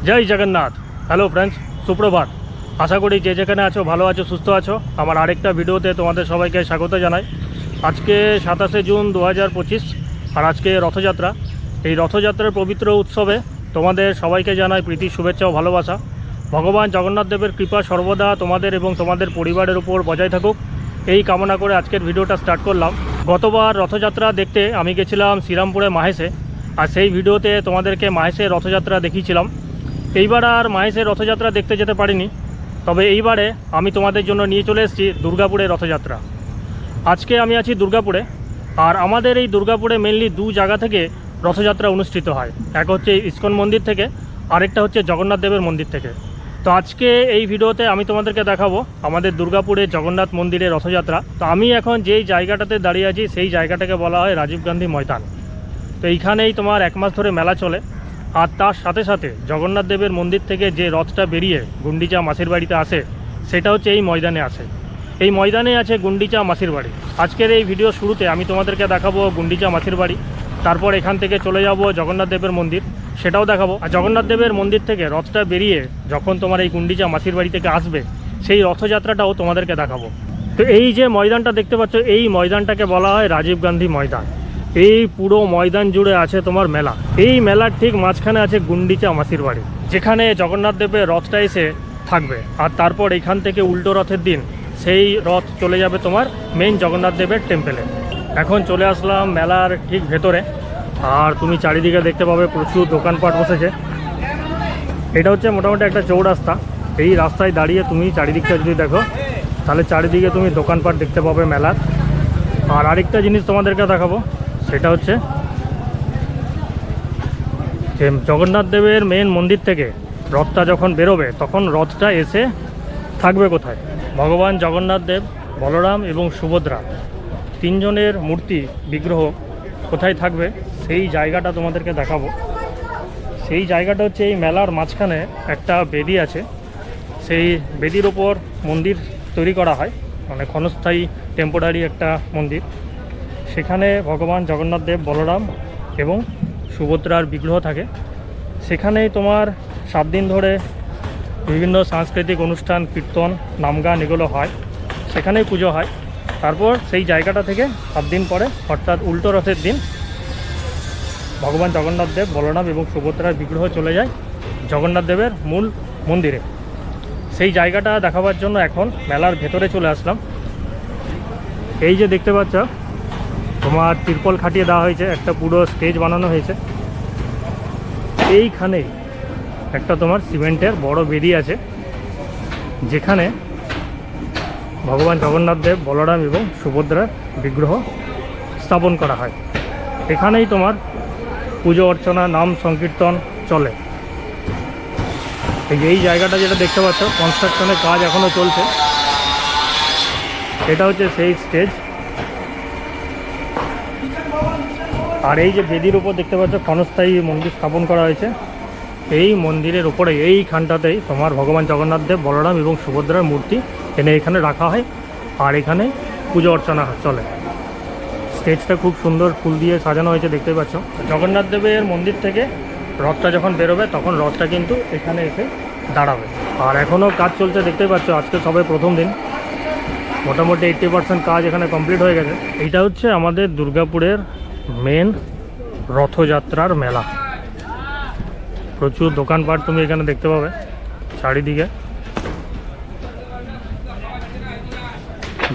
জয় Jagannath. Hello friends, সুপ্রভাত। আশা করি যে যেখানে আছো ভালো আছো, সুস্থ আছো। আমার আরেকটা ভিডিওতে তোমাদের সবাইকে স্বাগত জানাই। আজকে 27শে জুন 2025 আর আজকে রথযাত্রা। এই রথযাত্রার পবিত্র উৎসবে তোমাদের সবাইকে জানাই প্রীতি, শুভেচ্ছা ও ভালোবাসা। ভগবান জগন্নাথ দেবের কৃপা সর্বদা তোমাদের এবং তোমাদের পরিবারের উপর বজায় থাকুক, এই কামনা করে আজকের ভিডিওটা স্টার্ট করলাম। গতবার রথযাত্রা দেখতে আমি গেছিলাম শ্রীরামপুরে মাহেশে, আর সেই ভিডিওতে তোমাদেরকে মাহেশের রথযাত্রা দেখিয়েছিলাম। এইবার আর মাহেশের রথযাত্রা দেখতে যেতে পারিনি, তবে এইবারে আমি তোমাদের জন্য নিয়ে চলে এসেছি দুর্গাপুরের রথযাত্রা। আজকে আমি আছি দুর্গাপুরে, আর আমাদের এই দুর্গাপুরে মেনলি দু জায়গা থেকে রথযাত্রা অনুষ্ঠিত হয়। এক হচ্ছে ইস্কন মন্দির থেকে, আরেকটা হচ্ছে জগন্নাথ দেবের মন্দির থেকে। তো আজকে এই ভিডিওতে আমি তোমাদেরকে দেখাবো আমাদের দুর্গাপুরে জগন্নাথ মন্দিরের রথযাত্রা। তো আমি এখন যেই জায়গাটাতে দাঁড়িয়ে আছি সেই জায়গাটাকে বলা হয় রাজীব গান্ধী ময়দান। তো এইখানেই তোমার 1 মাস ধরে মেলা চলে, আর তার সাথে সাথে জগন্নাথ দেবের মন্দির থেকে যে রথটা বেরিয়ে গুন্ডিচা মাসির বাড়িতে আসে, সেটা হচ্ছে এই ময়দানে আসে। এই ময়দানে আছে গুন্ডিচা মাসির বাড়ি। আজকের এই ভিডিও শুরুতে আমি তোমাদেরকে দেখাবো গুন্ডিচা মাসির বাড়ি, তারপর এখান থেকে চলে যাব জগন্নাথ দেবের মন্দির, সেটাও দেখাবো। আর জগন্নাথ দেবের মন্দির থেকে রথটা বেরিয়ে যখন তোমার এই গুন্ডিচা মাসির বাড়ি থেকে আসবে, সেই রথযাত্রাটাও তোমাদেরকে দেখাবো। তো এই যে ময়দানটা দেখতে পাচ্ছ, এই ময়দানটাকে বলা হয় রাজীব গান্ধী ময়দান। এই পুরো ময়দান জুড়ে আছে তোমার মেলা। এই মেলার ঠিক মাঝখানে আছে গুন্ডিচা মাসির বাড়ি, যেখানে জগন্নাথ দেবের রথটা এসে থাকবে। আর তারপর এখান থেকে উল্টো রথের দিন সেই রথ চলে যাবে তোমার মেইন জগন্নাথ দেবের টেম্পেলে। এখন চলে আসলাম মেলার ঠিক ভেতরে, আর তুমি চারিদিকে দেখতে পাবে প্রচুর দোকানপাট বসেছে। এটা হচ্ছে মোটামুটি একটা চৌরাস্তা। এই রাস্তায় দাঁড়িয়ে তুমি চারিদিকটা যদি দেখো, তাহলে চারিদিকে তুমি দোকানপাট দেখতে পাবে মেলার। আর আরেকটা জিনিস তোমাদেরকে দেখাবো, সেটা হচ্ছে যে জগন্নাথ দেবের মেন মন্দির থেকে রথটা যখন বেরোবে, তখন রথটা এসে থাকবে কোথায়। ভগবান জগন্নাথ দেব, বলরাম এবং সুভদ্রা তিনজনের মূর্তি বিগ্রহ কোথায় থাকবে, সেই জায়গাটা তোমাদেরকে দেখাবো। সেই জায়গাটা হচ্ছে এই মেলার মাঝখানে একটা বেদি আছে। সেই বেদির ওপর মন্দির তৈরি করা হয়, মানে ক্ষণস্থায়ী টেম্পোরারি একটা মন্দির। সেখানে ভগবান জগন্নাথ দেব, বলরাম এবং সুভদ্রার বিগ্রহ থাকে। সেখানেই তোমার 7 দিন ধরে বিভিন্ন সাংস্কৃতিক অনুষ্ঠান, কীর্তন, নামগান এগুলো হয়, সেখানেই পুজো হয়। তারপর সেই জায়গাটা থেকে 7 দিন পরে, অর্থাৎ উল্টো রথের দিন, ভগবান জগন্নাথ দেব, বলরাম এবং সুভদ্রার বিগ্রহ চলে যায় জগন্নাথ দেবের মূল মন্দিরে। সেই জায়গাটা দেখাবার জন্য এখন মেলার ভেতরে চলে আসলাম। এই যে দেখতে পাচ্ছ, তোমার তিরপল খাটিয়ে দেওয়া হয়েছে, একটা পুরো স্টেজ বানানো হয়েছে। এইখানেই একটা তোমার সিমেন্টের বড় বেদি আছে, যেখানে ভগবান জগন্নাথ দেব, বলরাম এবং সুভদ্রার বিগ্রহ স্থাপন করা হয়। এখানেই তোমার পুজো অর্চনা, নাম সংকীর্তন চলে। এই জায়গাটা যেটা দেখতে পাচ্ছ, কনস্ট্রাকশনের কাজ এখনও চলছে। এটা হচ্ছে সেই স্টেজ। আর এই যে বেদির উপর দেখতে পাচ্ছ ক্ষণস্থায়ী মন্দির স্থাপন করা হয়েছে, এই মন্দিরের উপরে এইখানটাতেই তোমার ভগবান জগন্নাথ দেব, বলরাম এবং সুভদ্রার মূর্তি এনে এখানে রাখা হয়, আর এখানে পুজো অর্চনা চলে। স্টেজটা খুব সুন্দর ফুল দিয়ে সাজানো হয়েছে, দেখতেই পাচ্ছ। জগন্নাথ দেবের মন্দির থেকে রথটা যখন বেরোবে, তখন রথটা কিন্তু এখানে এসে দাঁড়াবে। আর এখনও কাজ চলছে, দেখতেই পাচ্ছ। আজকে সবে প্রথম দিন, মোটামুটি 80% কাজ এখানে কমপ্লিট হয়ে গেছে। এইটা হচ্ছে আমাদের দুর্গাপুরের মেন রথযাত্রার মেলা। প্রচুর দোকানপাট তুমি এখানে দেখতে পাবে চারিদিকে।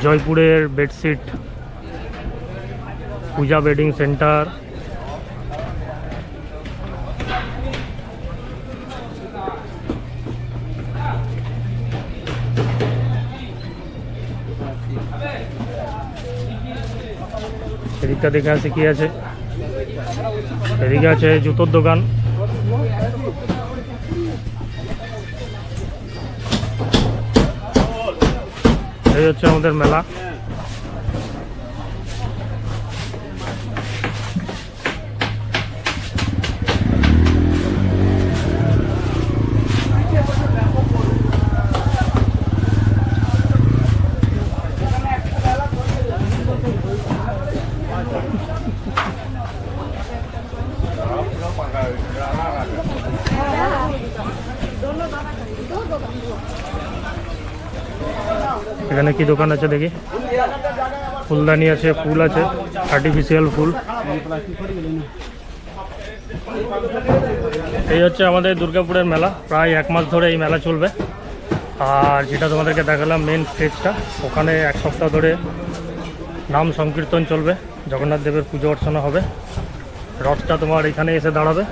জয়পুরের বেডশিট, পূজা বেডিং সেন্টার, এদিকটা দেখে আসে কি আছে। এদিকে আছে জুতোর দোকান। এই হচ্ছে আমাদের মেলা। এখানে কি দোকান আছে দেখি। ফুলদানি আছে, ফুল আছে, আর্টিফিশিয়াল ফুল। এই হচ্ছে আমাদের দুর্গাপুরের মেলা। প্রায় 1 মাস ধরে এই মেলা চলবে। আর যেটা তোমাদেরকে দেখালাম মেন স্টেজটা, ওখানে 1 সপ্তাহ ধরে নাম সংকীর্তন চলবে, জগন্নাথ দেবের পুজো অর্চনা হবে। রথটা তোমার এখানে এসে দাঁড়াবে।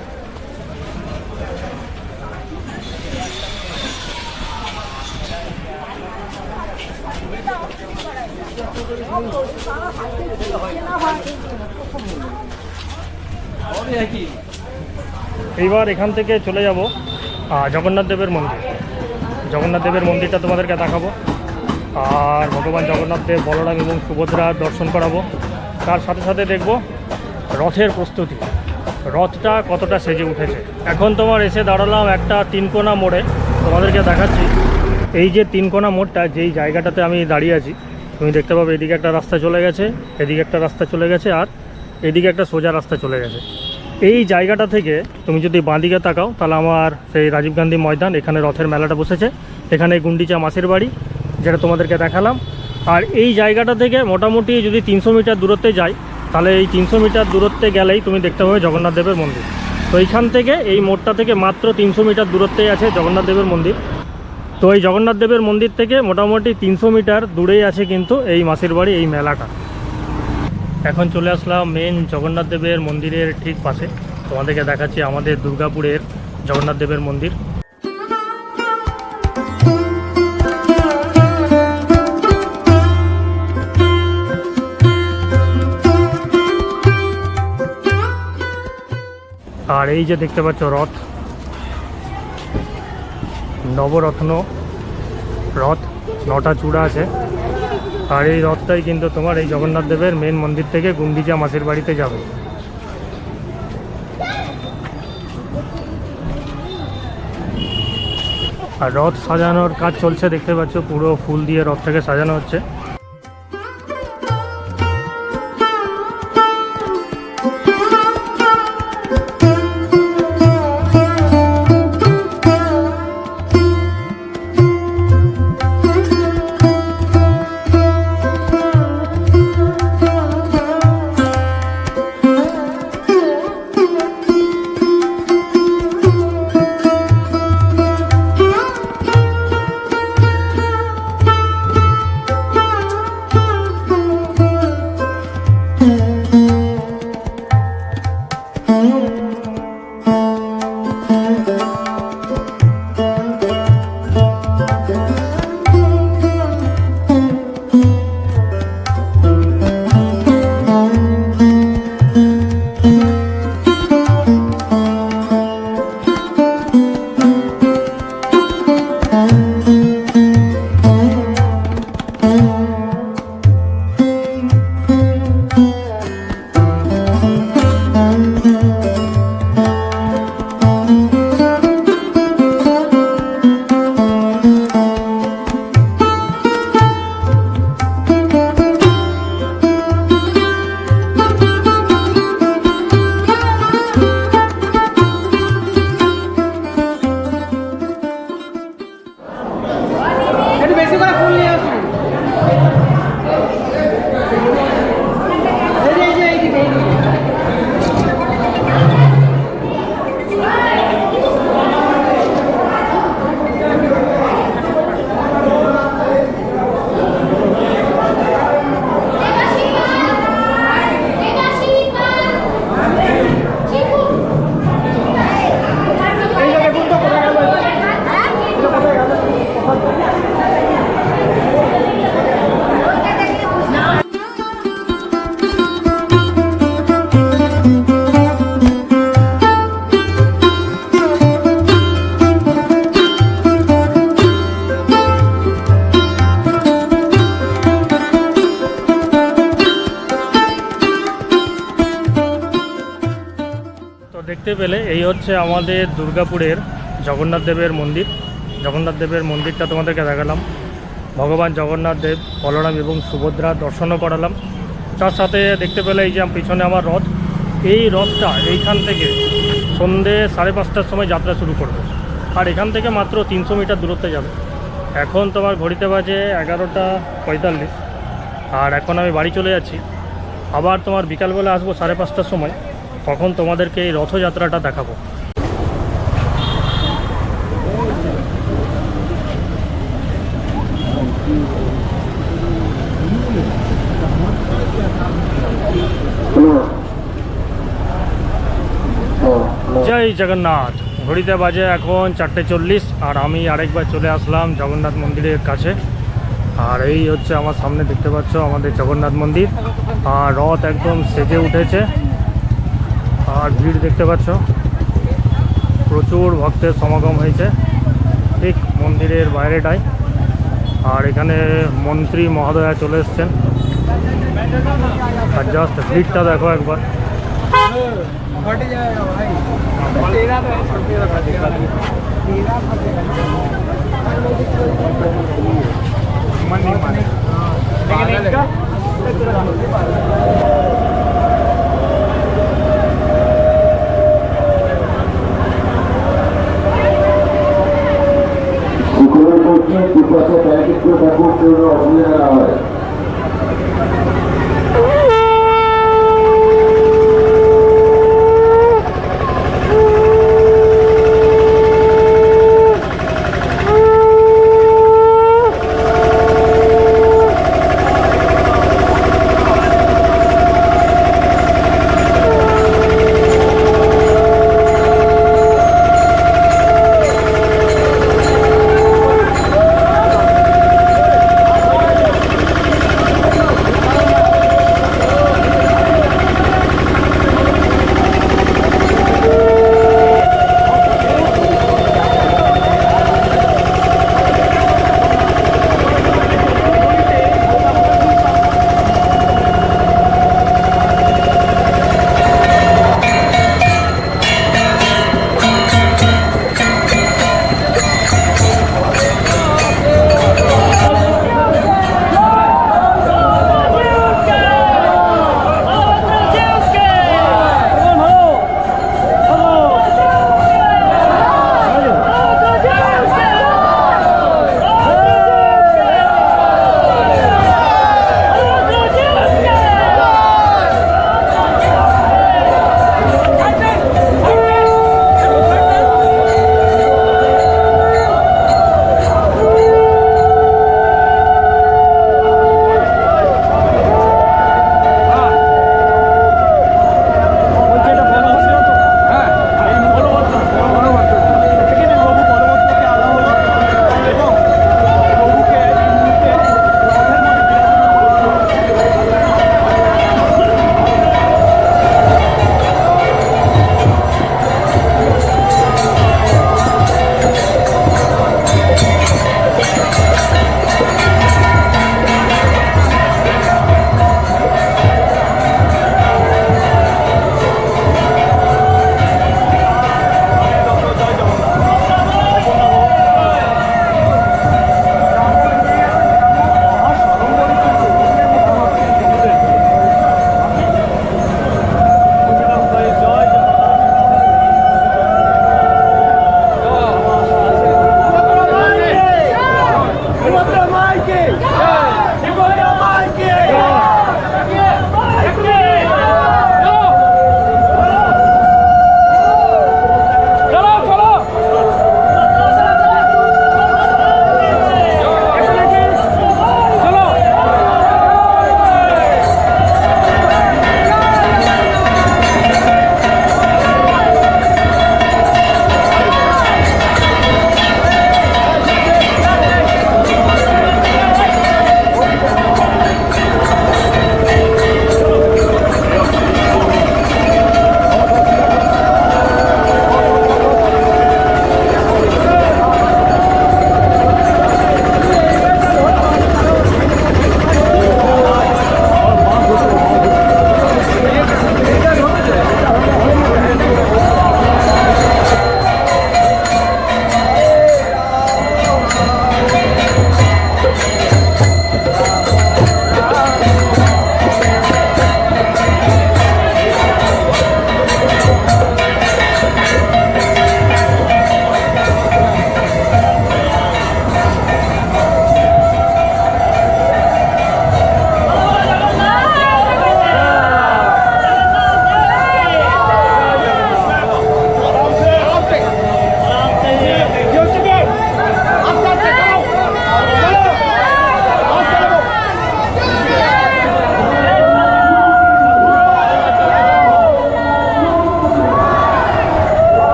এইবার এখান থেকে চলে যাব জগন্নাথ দেবের মন্দির। জগন্নাথ দেবের মন্দিরটা তোমাদেরকে দেখাবো, আর ভগবান জগন্নাথ দেব, বলরাম এবং সুভদ্রা দর্শন করাবো। তার সাথে সাথে দেখব রথের প্রস্তুতি, রথটা কতটা সেজে উঠেছে। এখন তোমার এসে দাঁড়ালাম একটা 3 কোণা মোড়ে। তোমাদেরকে দেখাচ্ছি এই যে 3 কোণা মোড়টা, যেই জায়গাটাতে আমি দাঁড়িয়ে আছি, তুমি দেখতে পাবে এদিকে একটা রাস্তা চলে গেছে, এদিকে একটা রাস্তা চলে গেছে, আর এদিকে একটা সোজা রাস্তা চলে গেছে। এই জায়গাটা থেকে তুমি যদি বাঁদিকে তাকাও তাহলে আমার সেই রাজীব গান্ধী ময়দান, এখানে রথের মেলাটা বসেছে। এখানে গুন্ডিচা মাসির বাড়ি, যেটা তোমাদেরকে দেখালাম। আর এই জায়গাটা থেকে মোটামুটি যদি 300 মিটার দূরত্বে যাই, তাহলে এই 300 মিটার দূরত্বে গেলেই তুমি দেখতে পাবে জগন্নাথ দেবের মন্দির। তো এইখান থেকে, এই মোড়টা থেকে মাত্র 300 মিটার দূরত্বেই আছে জগন্নাথ দেবের মন্দির। তো এই জগন্নাথ দেবের মন্দির থেকে মোটামুটি 300 মিটার দূরেই আছে কিন্তু এই মাসির বাড়ি, এই মেলাটা। এখন চলে আসলাম মেন জগন্নাথ দেবের মন্দিরের ঠিক পাশে। তোমাদেরকে দেখাচ্ছি আমাদের দুর্গাপুরের জগন্নাথ দেবের মন্দির। আর এই যে দেখতে পাচ্ছ রথ, নবরত্ন রথ, 9টা চূড়া আছে। আর এই রথটাই কিন্তু তোমার এই জগন্নাথ দেবের মেন মন্দির থেকে গুন্ডিচা মাসির বাড়িতে যাবে। আর রথ সাজানোর কাজ চলছে, দেখতে পাচ্ছ পুরো ফুল দিয়ে রথটাকে সাজানো হচ্ছে। দেখতে পেলে এই হচ্ছে আমাদের দুর্গাপুরের জগন্নাথ দেবের মন্দির। জগন্নাথ দেবের মন্দিরটা তোমাদেরকে দেখালাম, ভগবান জগন্নাথ দেব, বলরাম এবং সুভদ্রা দর্শনও করালাম। তার সাথে দেখতে পেলে এই যে পিছনে আমার রথ, এই রথটা এইখান থেকে সন্ধে 5:30টার সময় যাত্রা শুরু করবে। আর এখান থেকে মাত্র 300 মিটার দূরত্বে যাবে। এখন তোমার ঘড়িতে বাজে 11:45, আর এখন আমি বাড়ি চলে যাচ্ছি। আবার তোমার বিকালবেলা আসবো 5:30টার সময়, তখন তোমাদেরকে এই রথযাত্রাটা দেখাবো। জয় জগন্নাথ। ঘড়িতে বাজে এখন 4:40, আর আমি আরেকবার চলে আসলাম জগন্নাথ মন্দিরের কাছে। আর এই হচ্ছে আমার সামনে দেখতে পাচ্ছ আমাদের জগন্নাথ মন্দির, আর রথ একদম সেজে উঠেছে, আর ভিড় দেখতে পাচ্ছ, প্রচুর ভক্তের সমাগম হয়েছে ঠিক মন্দিরের বাইরেটায়। আর এখানে মন্ত্রী মহোদয়া চলে এসছেন, আর জাস্ট ভিড়টা দেখো একবার। শুক্রবার পক্ষে দুপাশে প্যাকেট করে ঠাকুর জন্য অসুবিধা না হয়।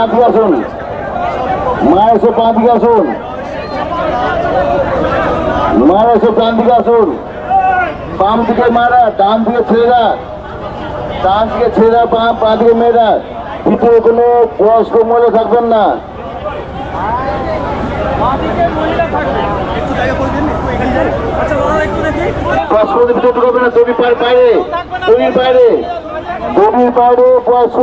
বাঁ দিকে আসুন, মা এসে বাঁ দিকে আসুন, মা এসে ডান দিকে আসুন, বাম দিকে মারা, ডান দিকে ছেলেরা, ডান দিকে ছেলেরা, বাঁ দিকে মেয়েরা, ভিতরে কোনো বয়স্ক মহিলা থাকবেন না। ভিতরে ঢুকবে না, দড়ির বাইরে, দড়ির বাইরে, দড়ির বাইরে বয়স্ক।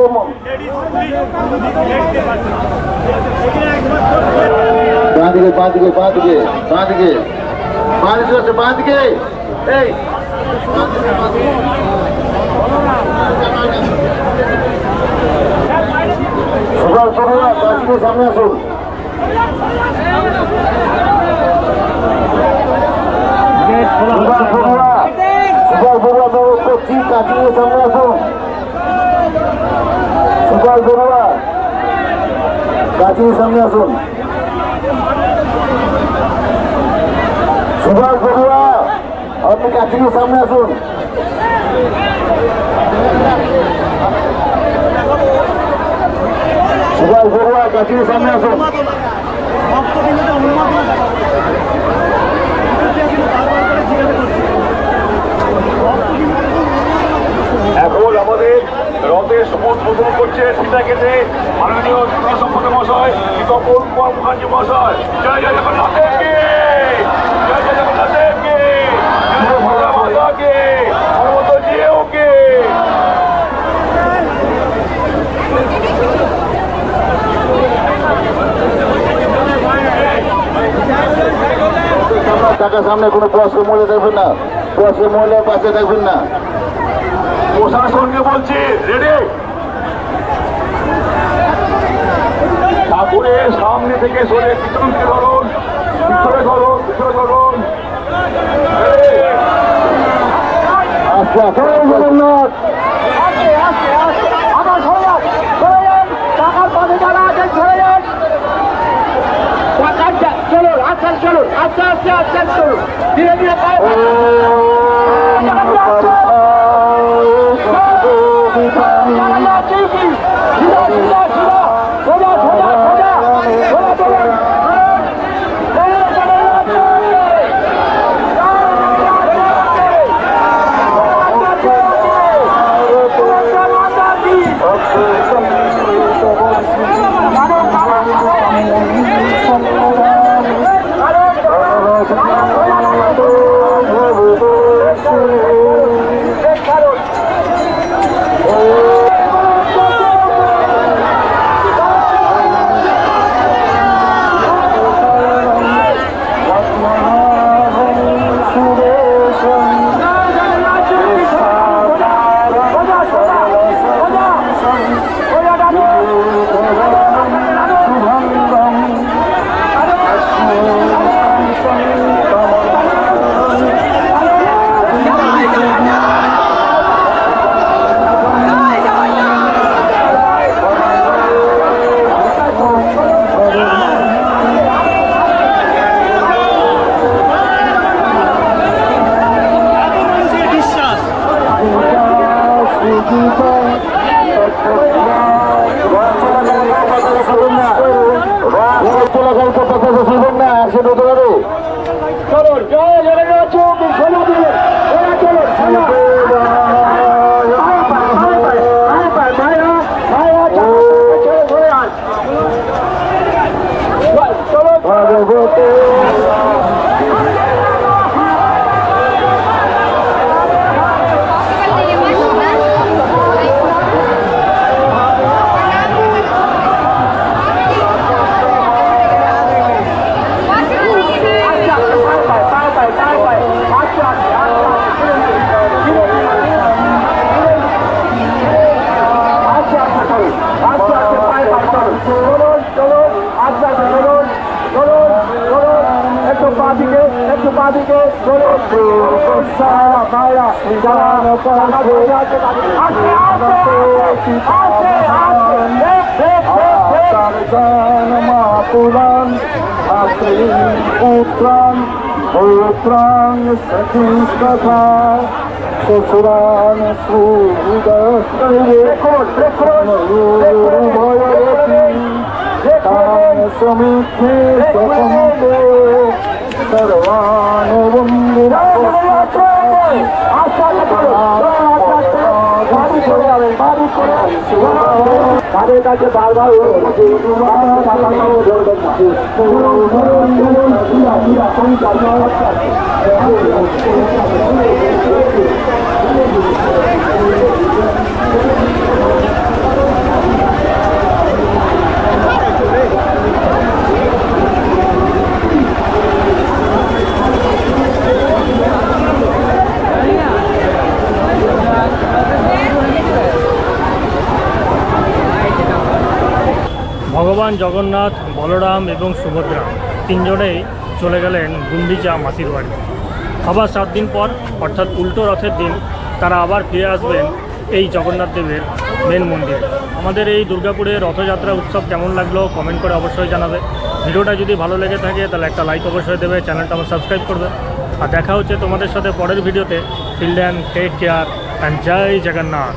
বাঁ দিকে, বাঁ দিকে, বাঁ দিকে, বাঁ দিকে, বাঁ দিকে আছে, বাঁ দিকে, এই সুভাষ বড়ুয়া বাঁ দিকে সামনে আসুন। সুভাষ বড়ুয়া, সুভাষ বড়ুয়া মেরে করছি, কাটিয়ে সামনে আসুন। সুভাষ বড়ুয়া কাটিয়ে সামনে আসুন। সুভাষ বড়ুয়া আপনি কাটিয়ে সামনে আসুন। সুভাষ বড়ুয়া কাটিয়ে সামনে আসুন। এখন আমাদের রথের সবুজ উদ্বোধন করছে সীতা কেটে মাননীয় জনসম্পদ মহাশয় তপন কুমার মুখার্জি মহাশয়। জয় জয় জগন্নাথ দেবকে, জয় জয় জগন্নাথ দেবকে, জয় ভোলা মাতাকে, হনুমন্ত জিওকে। টাকার সামনে কোনো বয়স্ক মহিলা দেখবেন না, বয়স্ক মহিলার পাশে দেখবেন না। প্রশাসনকে বলছি রেডি, ঠাকুরের সামনে থেকে সরে পিছনকে ধরুন, পিছনে ধরুন, পিছনে ধরুন। আচ্ছা জগন্নাথ চলো আচ্ছা চলো আচ্ছা আচ্ছা আচ্ছা চলো ধীরে ধীরে চলো জয় জগন্নাথ পুরাণ পুত্রান পৌত্রাং সখী কথা শ্বশুরান সুহৃদয় সমিতি সর্বান বন্দিরা তাদের কাছে বারবার ভগবান জগন্নাথ, বলরাম এবং সুভদ্রা তিনজনেই চলে গেলেন গুন্ডিচা মাসির বাড়ি। আবার 7 দিন পর অর্থাৎ উল্টো রথের দিন তারা আবার ফিরে আসবেন এই জগন্নাথ দেবের মেন মন্দিরে। আমাদের এই দুর্গাপুরের রথযাত্রা উৎসব কেমন লাগলো কমেন্ট করে অবশ্যই জানাবে। ভিডিওটা যদি ভালো লেগে থাকে তাহলে একটা লাইক অবশ্যই দেবে, চ্যানেলটা আমার সাবস্ক্রাইব করবে। আর দেখা হচ্ছে তোমাদের সাথে পরের ভিডিওতে। Till then take care and Jai Jagannath.